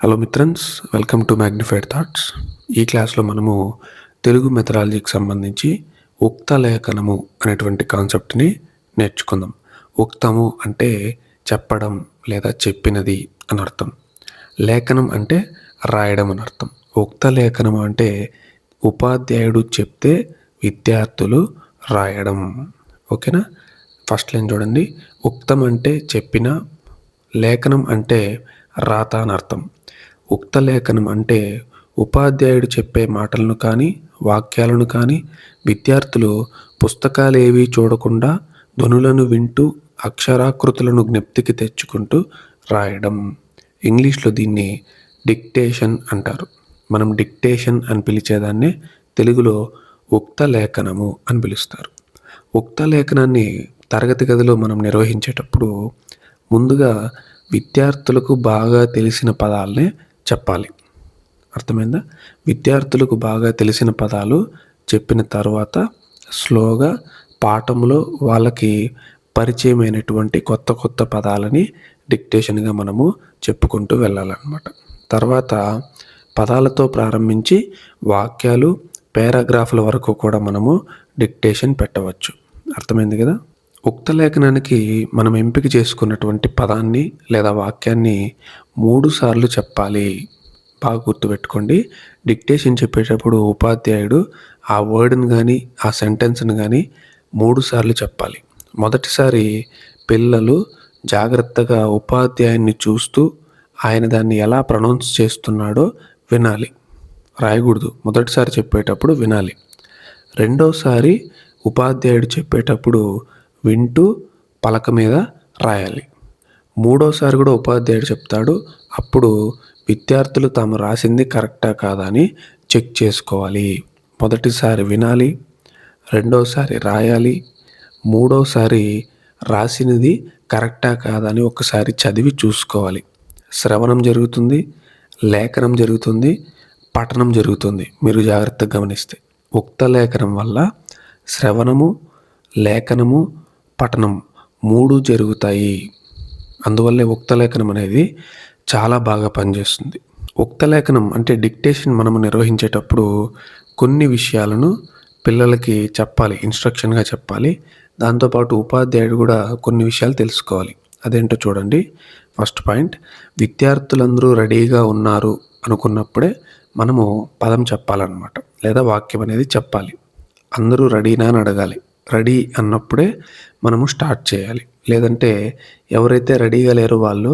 Hello మిత్రన్స్, welcome to magnified thoughts. ఈ క్లాస్లో మనము తెలుగు మెథడాలజీకి సంబంధించి ఉక్త లేఖనము అనేటువంటి కాన్సెప్ట్ని నేర్చుకుందాం. ఉక్తము అంటే చెప్పడం లేదా చెప్పినది అని అర్థం. లేఖనం అంటే రాయడం అని అర్థం. ఉక్త లేఖనము అంటే ఉపాధ్యాయుడు చెప్తే విద్యార్థులు రాయడం. ఓకేనా? ఫస్ట్ లైన్ చూడండి. ఉక్తం అంటే చెప్పిన, లేఖనం అంటే రాత అని అర్థం. ఉక్త లేఖనం అంటే ఉపాధ్యాయుడు చెప్పే మాటలను కానీ వాక్యాలను కానీ విద్యార్థులు పుస్తకాలు ఏవీ చూడకుండా ధ్వనులను వింటూ అక్షరాకృతులను జ్ఞప్తికి తెచ్చుకుంటూ రాయడం. ఇంగ్లీష్లో దీన్ని డిక్టేషన్ అంటారు. మనం డిక్టేషన్ అని పిలిచేదాన్ని తెలుగులో ఉక్త లేఖనము అని పిలుస్తారు. ఉక్త లేఖనాన్ని తరగతి గదిలో మనం నిర్వహించేటప్పుడు ముందుగా విద్యార్థులకు బాగా తెలిసిన పదాలనే చెప్పాలి. అర్థమైందా? విద్యార్థులకు బాగా తెలిసిన పదాలు చెప్పిన తర్వాత స్లోగా పాఠంలో వాళ్ళకి పరిచయమైనటువంటి కొత్త కొత్త పదాలని డిక్టేషన్గా మనము చెప్పుకుంటూ వెళ్ళాలన్నమాట. తర్వాత పదాలతో ప్రారంభించి వాక్యాలు, పారాగ్రాఫ్ల వరకు కూడా మనము డిక్టేషన్ పెట్టవచ్చు. అర్థమైంది కదా? ఉక్త లేఖనానికి మనం ఎంపిక చేసుకున్నటువంటి పదాన్ని లేదా వాక్యాన్ని 3 సార్లు చెప్పాలి. బాగా గుర్తుపెట్టుకోండి. డిక్టేషన్ చెప్పేటప్పుడు ఉపాధ్యాయుడు ఆ వర్డ్ని కానీ ఆ సెంటెన్స్ని కానీ 3 సార్లు చెప్పాలి. మొదటిసారి పిల్లలు జాగ్రత్తగా ఉపాధ్యాయున్ని చూస్తూ ఆయన దాన్ని ఎలా ప్రొనౌన్స్ చేస్తున్నాడో వినాలి. రాయకూడదు. మొదటిసారి చెప్పేటప్పుడు వినాలి. రెండోసారి ఉపాధ్యాయుడు చెప్పేటప్పుడు వింటూ పలక మీద రాయాలి. మూడోసారి కూడా ఉపాధ్యాయుడు చెప్తాడు. అప్పుడు విద్యార్థులు తాము రాసింది కరెక్టా కాదా అని చెక్ చేసుకోవాలి. మొదటిసారి వినాలి, రెండోసారి రాయాలి, మూడోసారి రాసినది కరెక్టా కాదా అని ఒకసారి చదివి చూసుకోవాలి. శ్రవణం జరుగుతుంది, లేఖనం జరుగుతుంది, పఠనం జరుగుతుంది. మీరు జాగ్రత్తగా గమనిస్తే ఉక్త లేఖనం వల్ల శ్రవణము, లేఖనము, పఠనం 3 జరుగుతాయి. అందువల్లే ఉక్త లేఖనం అనేది చాలా బాగా పనిచేస్తుంది. ఉక్త లేఖనం అంటే డిక్టేషన్ మనము నిర్వహించేటప్పుడు కొన్ని విషయాలను పిల్లలకి చెప్పాలి, ఇన్స్ట్రక్షన్గా చెప్పాలి. దాంతోపాటు ఉపాధ్యాయుడు కూడా కొన్ని విషయాలు తెలుసుకోవాలి. అదేంటో చూడండి. ఫస్ట్ పాయింట్, విద్యార్థులందరూ రెడీగా ఉన్నారు అనుకున్నప్పుడే మనము పదం చెప్పాలన్నమాట, లేదా వాక్యం అనేది చెప్పాలి. అందరూ రెడీనా అని అడగాలి. రెడీ అన్నప్పుడే మనము స్టార్ట్ చేయాలి. లేదంటే ఎవరైతే రెడీగా లేరో వాళ్ళు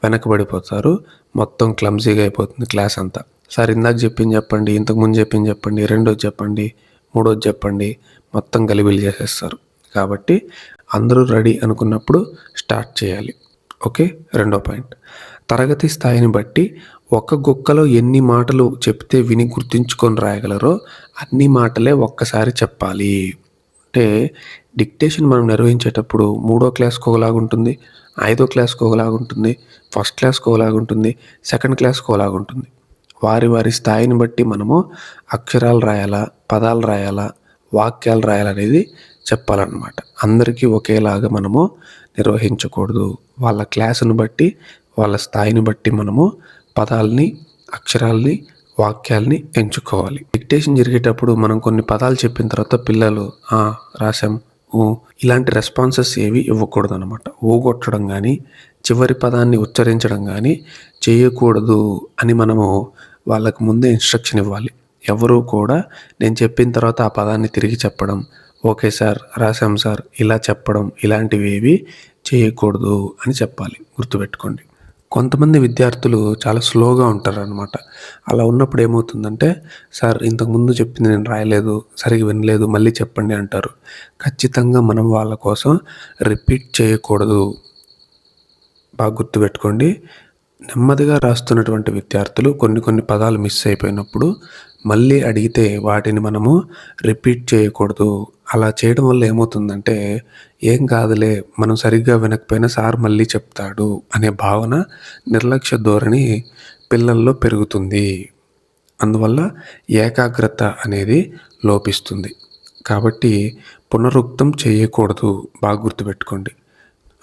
వెనకబడిపోతారు. మొత్తం క్లమ్జీగా అయిపోతుంది క్లాస్ అంతా. సార్ ఇందాక చెప్పింది చెప్పండి, ఇంతకుముందు చెప్పింది చెప్పండి, రెండోది చెప్పండి, మూడోది చెప్పండి, మొత్తం గలిబిలి చేసేస్తారు. కాబట్టి అందరూ రెడీ అనుకున్నప్పుడు స్టార్ట్ చేయాలి. ఓకే. రెండో పాయింట్, తరగతి స్థాయిని బట్టి ఒక గుక్కలో ఎన్ని మాటలు చెప్తే విని గుర్తుంచుకొని రాయగలరో అన్ని మాటలే ఒక్కసారి చెప్పాలి. అంటే డిక్టేషన్ మనం నిర్వహించేటప్పుడు 3వ క్లాస్కి ఒకలాగా ఉంటుంది, 5వ క్లాస్కి ఒకలాగా ఉంటుంది, ఫస్ట్ క్లాస్కి ఒకలాగా ఉంటుంది, సెకండ్ క్లాస్కి ఒకలాగా ఉంటుంది. వారి వారి స్థాయిని బట్టి మనము అక్షరాలు రాయాలా, పదాలు రాయాలా, వాక్యాలు రాయాలనేది చెప్పాలన్నమాట. అందరికీ ఒకేలాగా మనము నిర్వహించకూడదు. వాళ్ళ క్లాసును బట్టి, వాళ్ళ స్థాయిని బట్టి మనము పదాలని, అక్షరాల్ని, వాక్యాల్ని ఎంచుకోవాలి. డిక్టేషన్ జరిగేటప్పుడు మనం కొన్ని పదాలు చెప్పిన తర్వాత పిల్లలు రాసాం, ఇలాంటి రెస్పాన్సెస్ ఏవి ఇవ్వకూడదు అనమాట. ఊగొట్టడం కానీ, చివరి పదాన్ని ఉచ్చరించడం కానీ చేయకూడదు అని మనము వాళ్ళకు ముందే ఇన్స్ట్రక్షన్ ఇవ్వాలి. ఎవరూ కూడా నేను చెప్పిన తర్వాత ఆ పదాన్ని తిరిగి చెప్పడం, ఓకే సార్, రాసాం సార్, ఇలా చెప్పడం, ఇలాంటివి ఏవి చేయకూడదు అని చెప్పాలి. గుర్తుపెట్టుకోండి. కొంతమంది విద్యార్థులు చాలా స్లోగా ఉంటారనమాట. అలా ఉన్నప్పుడు ఏమవుతుందంటే, సార్ ఇంతకుముందు చెప్పింది నేను రాయలేదు, సరిగ్గా వినలేదు, మళ్ళీ చెప్పండి అంటారు. ఖచ్చితంగా మనం వాళ్ళ కోసం రిపీట్ చేయకూడదు. బాగా గుర్తుపెట్టుకోండి. నెమ్మదిగా రాస్తున్నటువంటి విద్యార్థులు కొన్ని పదాలు మిస్ అయిపోయినప్పుడు మళ్ళీ అడిగితే వాటిని మనము రిపీట్ చేయకూడదు. అలా చేయడం వల్ల ఏమవుతుందంటే, ఏం కాదులే, మనం సరిగ్గా వినకపోయినా సార్ మళ్ళీ చెప్తాడు అనే భావన, నిర్లక్ష్య ధోరణి పిల్లల్లో పెరుగుతుంది. అందువల్ల ఏకాగ్రత అనేది లోపిస్తుంది. కాబట్టి పునరుక్తం చేయకూడదు. బాగా గుర్తుపెట్టుకోండి.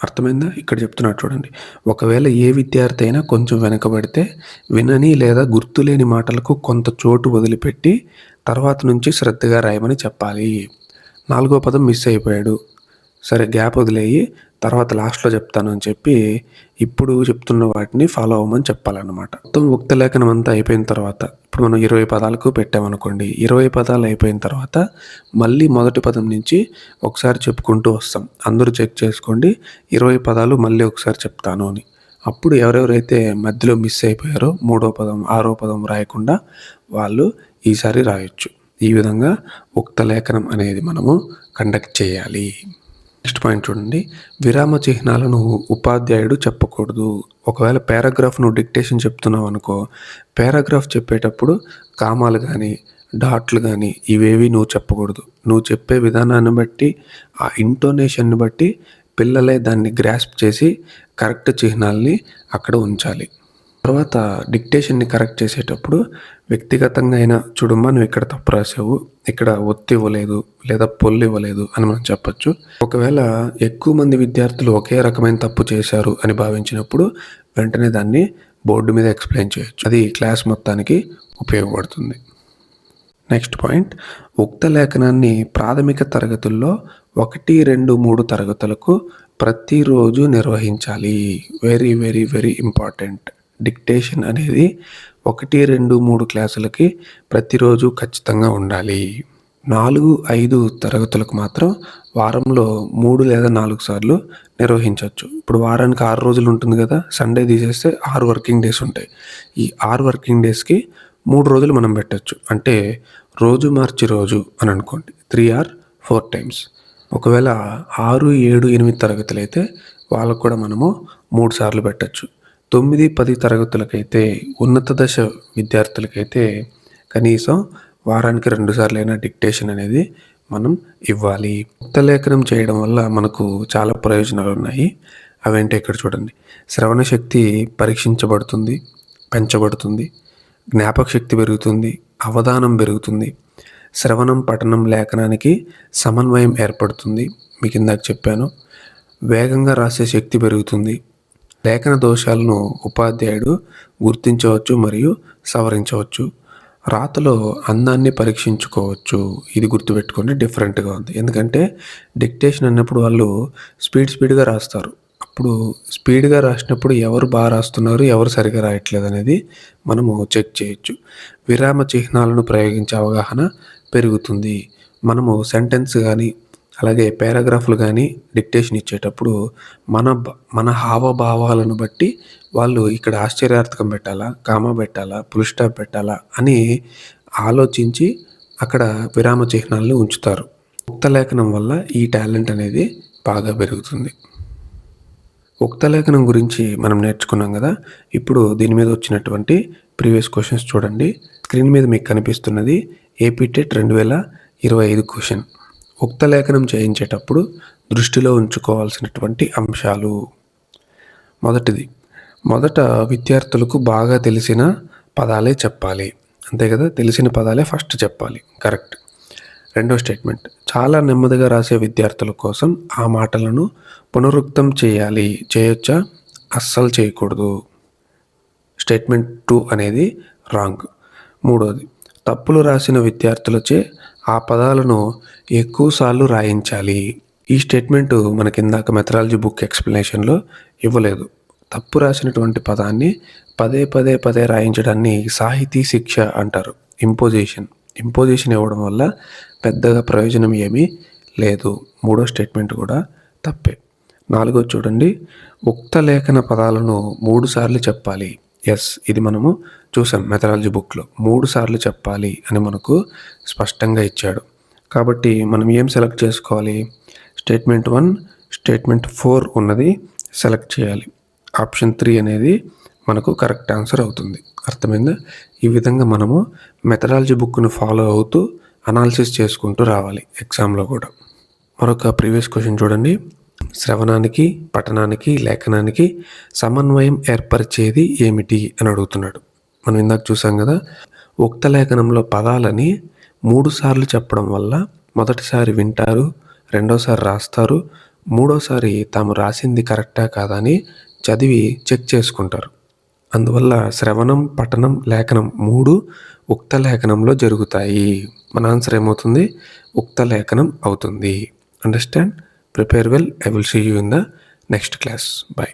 అర్థమైందా? ఇక్కడ చెప్తున్నాడు చూడండి. ఒకవేళ ఏ విద్యార్థి అయినా కొంచెం వెనకబడితే వినని లేదా గుర్తులేని మాటలకు కొంత చోటు వదిలిపెట్టి తర్వాత నుంచి శ్రద్ధగా రాయమని చెప్పాలి. 4వ పదం మిస్ అయిపోయాడు. సరే గ్యాప్ వదిలేయి తర్వాత లాస్ట్‌లో చెప్తాను అని చెప్పి ఇప్పుడు చెప్తున్న వాటిని ఫాలో అవ్వమని చెప్పాలన్నమాట. మొత్తం ఉక్త లేఖనం అంతా అయిపోయిన తర్వాత ఇప్పుడు మనం 20 పదాలకు పెట్టామనుకోండి. 20 పదాలు అయిపోయిన తర్వాత మళ్ళీ మొదటి పదం నుంచి ఒకసారి చెప్పుకుంటూ వస్తాం. అందరూ చెక్ చేసుకోండి 20 పదాలు మళ్ళీ ఒకసారి చెప్తాను అని. అప్పుడు ఎవరెవరైతే మధ్యలో మిస్ అయిపోయారో 3వ పదం, 6వ పదం రాయకుండా వాళ్ళు ఈసారి రాయొచ్చు. ఈ విధంగా ఉక్త లేఖనం అనేది మనము కండక్ట్ చేయాలి. నెక్స్ట్ పాయింట్ చూడండి. విరామ చిహ్నాలను ఉపాధ్యాయుడు చెప్పకూడదు. ఒకవేళ పారాగ్రాఫ్ నువ్వు డిక్టేషన్ చెప్తున్నావు అనుకో, పారాగ్రాఫ్ చెప్పేటప్పుడు కామాలు కానీ డాట్లు కానీ ఇవేవి నువ్వు చెప్పకూడదు. నువ్వు చెప్పే విధానాన్ని బట్టి ఆ ఇంటోనేషన్ని బట్టి పిల్లలే దాన్ని గ్రాస్ప్ చేసి కరెక్ట్ చిహ్నాల్ని అక్కడ ఉంచాలి. తర్వాత డిక్టేషన్ని కరెక్ట్ చేసేటప్పుడు వ్యక్తిగతంగా అయినా చూడమ్మా నువ్వు ఇక్కడ తప్పు రాసావు, ఇక్కడ ఒత్తి ఇవ్వలేదు లేదా పొల్లు ఇవ్వలేదు అని మనం చెప్పొచ్చు. ఒకవేళ ఎక్కువ మంది విద్యార్థులు ఒకే రకమైన తప్పు చేశారు అని భావించినప్పుడు వెంటనే దాన్ని బోర్డు మీద ఎక్స్ప్లెయిన్ చేయొచ్చు. అది క్లాస్ మొత్తానికి ఉపయోగపడుతుంది. నెక్స్ట్ పాయింట్, ఉక్త లేఖనాన్ని ప్రాథమిక తరగతుల్లో 1, 2, 3 తరగతులకు ప్రతిరోజు నిర్వహించాలి. Very very very important. Dictation అనేది 1, 2, 3 క్లాసులకి ప్రతిరోజు ఖచ్చితంగా ఉండాలి. 4, 5 తరగతులకు మాత్రం వారంలో 3 లేదా 4 సార్లు నిర్వహించవచ్చు. ఇప్పుడు వారానికి 6 రోజులు ఉంటుంది కదా, సండే తీసేస్తే 6 వర్కింగ్ డేస్ ఉంటాయి. ఈ 6 వర్కింగ్ డేస్కి 3 రోజులు మనం పెట్టచ్చు. అంటే రోజు మార్చి రోజు అని అనుకోండి. 3 or 4 times. ఒకవేళ 6, 7, 8 తరగతులు అయితే వాళ్ళకు కూడా మనము 3 సార్లు పెట్టచ్చు. 9, 10 తరగతులకైతే ఉన్నత దశ విద్యార్థులకైతే కనీసం వారానికి 2 సార్లైనా డిక్టేషన్ అనేది మనం ఇవ్వాలి. ఉక్త లేఖనం చేయడం వల్ల మనకు చాలా ప్రయోజనాలు ఉన్నాయి. అవేంటో ఇక్కడ చూడండి. శ్రవణ శక్తి పరీక్షించబడుతుంది, పెంచబడుతుంది, జ్ఞాపక శక్తి పెరుగుతుంది, అవధానం పెరుగుతుంది, శ్రవణం పఠనం లేఖనానికి సమన్వయం ఏర్పడుతుంది. మీకు ఇందాక చెప్పాను. వేగంగా రాసే శక్తి పెరుగుతుంది. లేఖన దోషాలను ఉపాధ్యాయుడు గుర్తించవచ్చు మరియు సవరించవచ్చు. రాతలో అందాన్ని పరీక్షించుకోవచ్చు. ఇది గుర్తుపెట్టుకోండి, డిఫరెంట్గా ఉంది. ఎందుకంటే డిక్టేషన్ అన్నప్పుడు వాళ్ళు స్పీడ్గా రాస్తారు. అప్పుడు స్పీడ్గా రాసినప్పుడు ఎవరు బాగా రాస్తున్నారు, ఎవరు సరిగా రాయట్లేదు అనేది మనము చెక్ చేయొచ్చు. విరామ చిహ్నాలను ప్రయోగించే అవగాహన పెరుగుతుంది. మనము సెంటెన్స్ కానీ అలాగే పారాగ్రాఫ్లు కానీ డిక్టేషన్ ఇచ్చేటప్పుడు మన హావభావాలను బట్టి వాళ్ళు ఇక్కడ ఆశ్చర్యార్థకం పెట్టాలా, కామా పెట్టాలా, ఫుల్ స్టాప్ పెట్టాలా అని ఆలోచించి అక్కడ విరామ చిహ్నాలను ఉంచుతారు. ఉక్త లేఖనం వల్ల ఈ టాలెంట్ అనేది బాగా పెరుగుతుంది. ఉక్త లేఖనం గురించి మనం నేర్చుకున్నాం కదా. ఇప్పుడు దీని మీద వచ్చినటువంటి ప్రీవియస్ క్వశ్చన్స్ చూడండి. స్క్రీన్ మీద మీకు కనిపిస్తున్నది ఏపీ టెట్ 2025 క్వశ్చన్. ఉక్త లేఖనం చేయించేటప్పుడు దృష్టిలో ఉంచుకోవాల్సినటువంటి అంశాలు. మొదట విద్యార్థులకు బాగా తెలిసిన పదాలే చెప్పాలి. అంతే కదా, తెలిసిన పదాలే ఫస్ట్ చెప్పాలి. కరెక్ట్. రెండో స్టేట్మెంట్, చాలా నెమ్మదిగా రాసే విద్యార్థుల కోసం ఆ మాటలను పునరుక్తం చేయాలి. చేయొచ్చా? అస్సలు చేయకూడదు. స్టేట్మెంట్ 2 అనేది రాంగ్. మూడోది, తప్పులు రాసిన విద్యార్థులచే ఆ పదాలను ఎక్కువసార్లు రాయించాలి. ఈ స్టేట్మెంటు మనకి ఇందాక మెథడాలజీ బుక్ ఎక్స్ప్లెనేషన్లో ఇవ్వలేదు. తప్పు రాసినటువంటి పదాన్ని పదే రాయించడాన్ని సాహితీ శిక్ష అంటారు. ఇంపోజిషన్ ఇవ్వడం వల్ల పెద్దగా ప్రయోజనం ఏమీ లేదు. మూడో స్టేట్మెంట్ కూడా తప్పే. నాలుగోది చూడండి, ఉక్త లేఖన పదాలను 3 సార్లు చెప్పాలి. ఎస్, ఇది మనము చూసాం మెథడాలజీ బుక్లో. 3 సార్లు చెప్పాలి అని మనకు స్పష్టంగా ఇచ్చాడు. కాబట్టి మనం ఏం సెలెక్ట్ చేసుకోవాలి? స్టేట్మెంట్ 1, స్టేట్మెంట్ 4 ఉన్నది సెలెక్ట్ చేయాలి. ఆప్షన్ 3 అనేది మనకు కరెక్ట్ ఆన్సర్ అవుతుంది. అర్థమైందా? ఈ విధంగా మనము మెథడాలజీ బుక్ను ఫాలో అవుతూ అనాలిసిస్ చేసుకుంటూ రావాలి ఎగ్జామ్లో కూడా. మరొక ప్రీవియస్ క్వశ్చన్ చూడండి. శ్రవణానికి, పఠనానికి, లేఖనానికి సమన్వయం ఏర్పరిచేది ఏమిటి అని అడుగుతున్నాడు. మనం ఇందాక చూసాం కదా, ఉక్త లేఖనంలో పదాలని 3 సార్లు చెప్పడం వల్ల మొదటిసారి వింటారు, రెండోసారి రాస్తారు, మూడోసారి తాము రాసింది కరెక్టా కాదా అని చదివి చెక్ చేసుకుంటారు. అందువల్ల శ్రవణం, పఠనం, లేఖనం 3 ఉక్త లేఖనంలో జరుగుతాయి. మన ఆన్సర్ ఏమవుతుంది? ఉక్త లేఖనం అవుతుంది. Understand? Prepare well. I will see you in the next class. By.